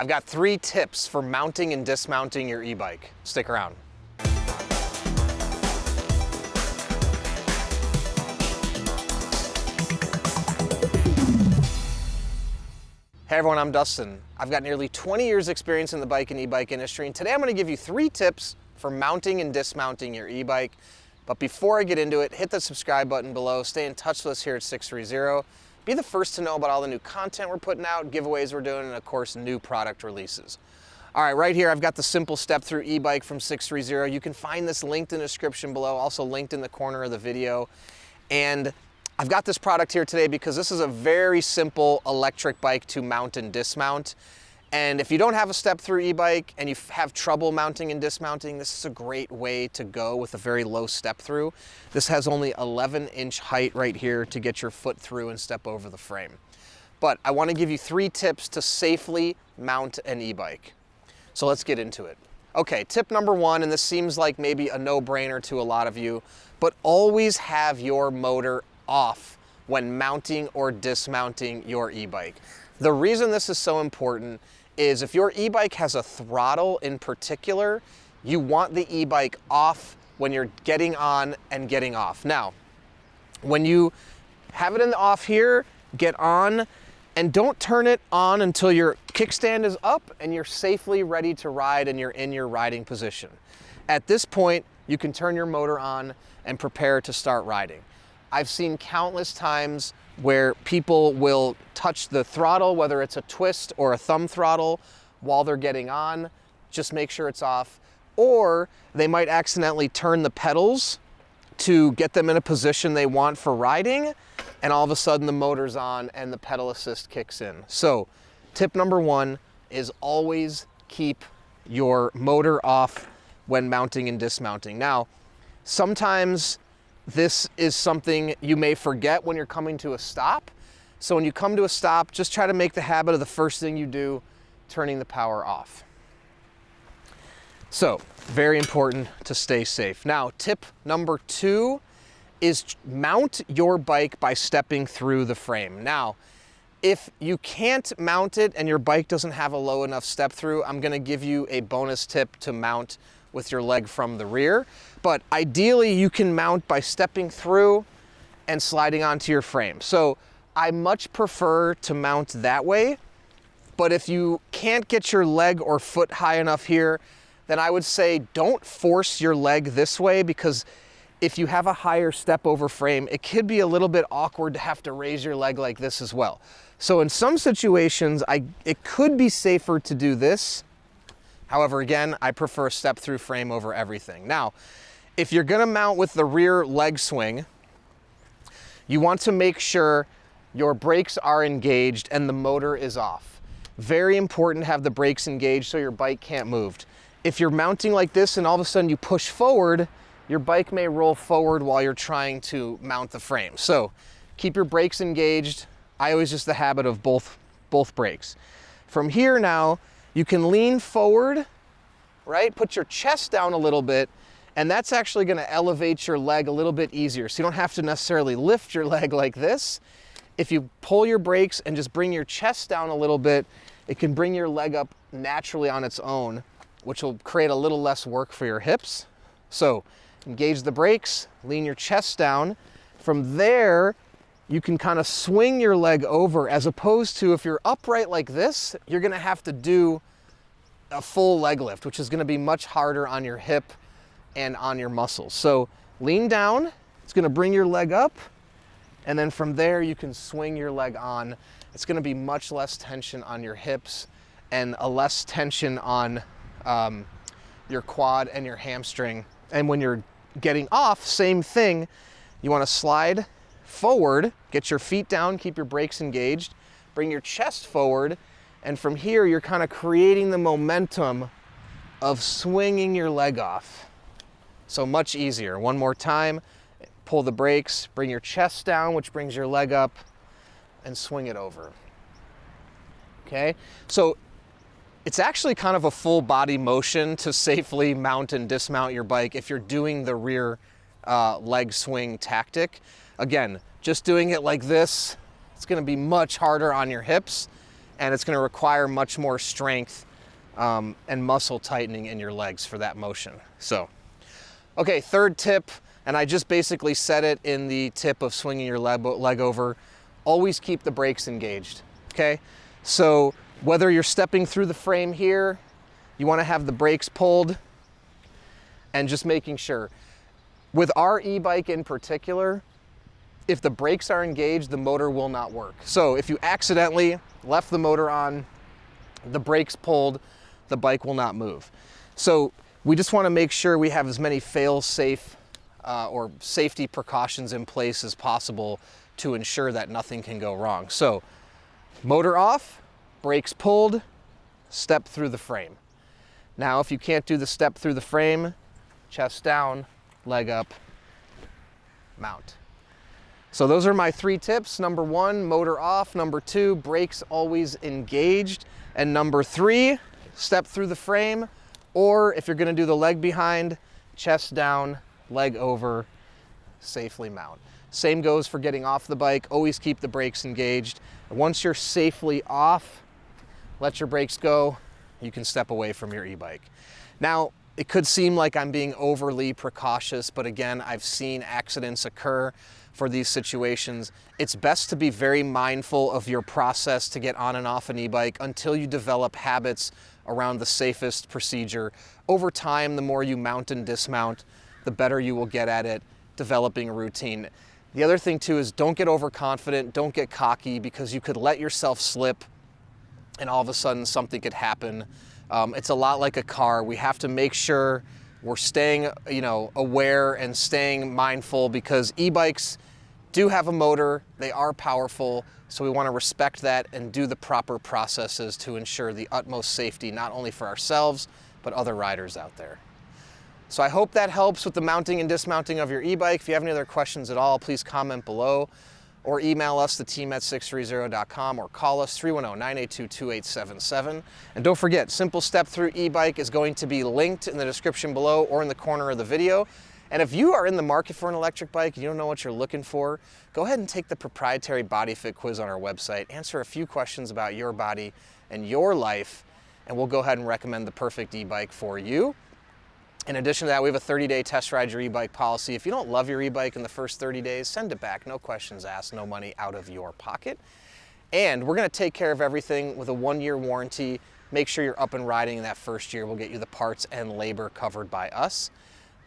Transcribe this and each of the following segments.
I've got 3 tips for mounting and dismounting your e-bike. Stick around. Hey everyone, I'm Dustin. I've got nearly 20 years experience in the bike and e-bike industry, and today I'm gonna give you 3 tips for mounting and dismounting your e-bike. But before I get into it, hit the subscribe button below, stay in touch with us here at 630. Be the first to know about all the new content we're putting out, giveaways we're doing, and of course, new product releases. All right, right here, I've got the simple step-through e-bike from 630. You can find this linked in the description below, also linked in the corner of the video. And I've got this product here today because this is a very simple electric bike to mount and dismount. And if you don't have a step-through e-bike and you have trouble mounting and dismounting, this is a great way to go with a very low step-through. This has only 11-inch height right here to get your foot through and step over the frame. But I want to give you 3 tips to safely mount an e-bike. So let's get into it. Okay, tip number 1, and this seems like maybe a no-brainer to a lot of you, but always have your motor off when mounting or dismounting your e-bike. The reason this is so important is if your e-bike has a throttle in particular, you want the e-bike off when you're getting on and getting off. Now, when you have it in the off here, get on and don't turn it on until your kickstand is up and you're safely ready to ride and you're in your riding position. At this point, you can turn your motor on and prepare to start riding. I've seen countless times where people will touch the throttle, whether it's a twist or a thumb throttle, while they're getting on. Just make sure it's off. Or they might accidentally turn the pedals to get them in a position they want for riding, and all of a sudden the motor's on and the pedal assist kicks in. So tip number 1 is always keep your motor off when mounting and dismounting. Now, sometimes this is something you may forget when you're coming to a stop. So when you come to a stop, just try to make the habit of the first thing you do, turning the power off. So, very important to stay safe. Now, tip number 2 is mount your bike by stepping through the frame. Now, if you can't mount it and your bike doesn't have a low enough step through, I'm gonna give you a bonus tip to mount with your leg from the rear. But ideally you can mount by stepping through and sliding onto your frame. So I much prefer to mount that way, but if you can't get your leg or foot high enough here, then I would say don't force your leg this way, because if you have a higher step over frame, it could be a little bit awkward to have to raise your leg like this as well. So in some situations, it could be safer to do this. However, again, I prefer a step-through frame over everything. Now, if you're gonna mount with the rear leg swing, you want to make sure your brakes are engaged and the motor is off. Very important to have the brakes engaged so your bike can't move. If you're mounting like this and all of a sudden you push forward, your bike may roll forward while you're trying to mount the frame. So keep your brakes engaged. I always use the habit of both brakes. From here now, you can lean forward, right? Put your chest down a little bit, and that's actually gonna elevate your leg a little bit easier. So you don't have to necessarily lift your leg like this. If you pull your brakes and just bring your chest down a little bit, it can bring your leg up naturally on its own, which will create a little less work for your hips. So engage the brakes, lean your chest down. From there, you can kind of swing your leg over, as opposed to if you're upright like this, you're gonna have to do a full leg lift, which is gonna be much harder on your hip and on your muscles. So lean down, it's gonna bring your leg up, and then from there you can swing your leg on. It's gonna be much less tension on your hips and a less tension on your quad and your hamstring. And when you're getting off, same thing, you wanna slide forward, get your feet down, keep your brakes engaged, bring your chest forward, and from here you're kind of creating the momentum of swinging your leg off. So much easier. One more time, pull the brakes, bring your chest down, which brings your leg up, and swing it over. Okay, so it's actually kind of a full body motion to safely mount and dismount your bike if you're doing the rear leg swing tactic. Again, just doing it like this, it's gonna be much harder on your hips and it's going to require much more strength and muscle tightening in your legs for that motion. So, okay, third tip, and I just basically said it in the tip of swinging your leg over, always keep the brakes engaged, okay? So whether you're stepping through the frame here, you want to have the brakes pulled, and just making sure. With our e-bike in particular, if the brakes are engaged, the motor will not work. So if you accidentally left the motor on, the brakes pulled, the bike will not move. So we just want to make sure we have as many fail-safe or safety precautions in place as possible to ensure that nothing can go wrong. So motor off, brakes pulled, step through the frame. Now, if you can't do the step through the frame, chest down, leg up, mount. So those are my 3 tips. Number 1, motor off. Number 2, brakes always engaged. And number 3, step through the frame, or if you're gonna do the leg behind, chest down, leg over, safely mount. Same goes for getting off the bike. Always keep the brakes engaged. And once you're safely off, let your brakes go. You can step away from your e-bike. Now, it could seem like I'm being overly precautious, but again, I've seen accidents occur for these situations. It's best to be very mindful of your process to get on and off an e-bike until you develop habits around the safest procedure. Over time, the more you mount and dismount, the better you will get at it, developing a routine. The other thing too is don't get overconfident, don't get cocky, because you could let yourself slip and all of a sudden something could happen. It's a lot like a car. We have to make sure we're staying, aware and staying mindful, because e-bikes do have a motor, they are powerful, so we want to respect that and do the proper processes to ensure the utmost safety, not only for ourselves, but other riders out there. So I hope that helps with the mounting and dismounting of your e-bike. If you have any other questions at all, please comment below or email us, the team at sixthreezero.com, or call us 310-982-2877. And don't forget, Simple Step Through e-bike is going to be linked in the description below or in the corner of the video. And if you are in the market for an electric bike and you don't know what you're looking for, go ahead and take the proprietary body fit quiz on our website, answer a few questions about your body and your life, and we'll go ahead and recommend the perfect e-bike for you. In addition to that, we have a 30-day test ride your e-bike policy. If you don't love your e-bike in the first 30 days, send it back. No questions asked, no money out of your pocket. And we're gonna take care of everything with a 1-year warranty. Make sure you're up and riding in that first year. We'll get you the parts and labor covered by us.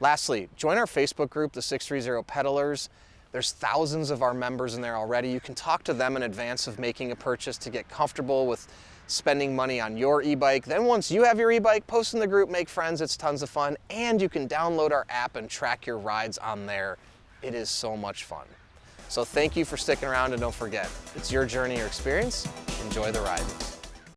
Lastly, join our Facebook group, the 630 Pedalers. There's thousands of our members in there already. You can talk to them in advance of making a purchase to get comfortable with spending money on your e-bike. Then once you have your e-bike, post in the group, make friends, it's tons of fun, and you can download our app and track your rides on there. It is so much fun. So thank you for sticking around, and don't forget, it's your journey or experience. Enjoy the ride.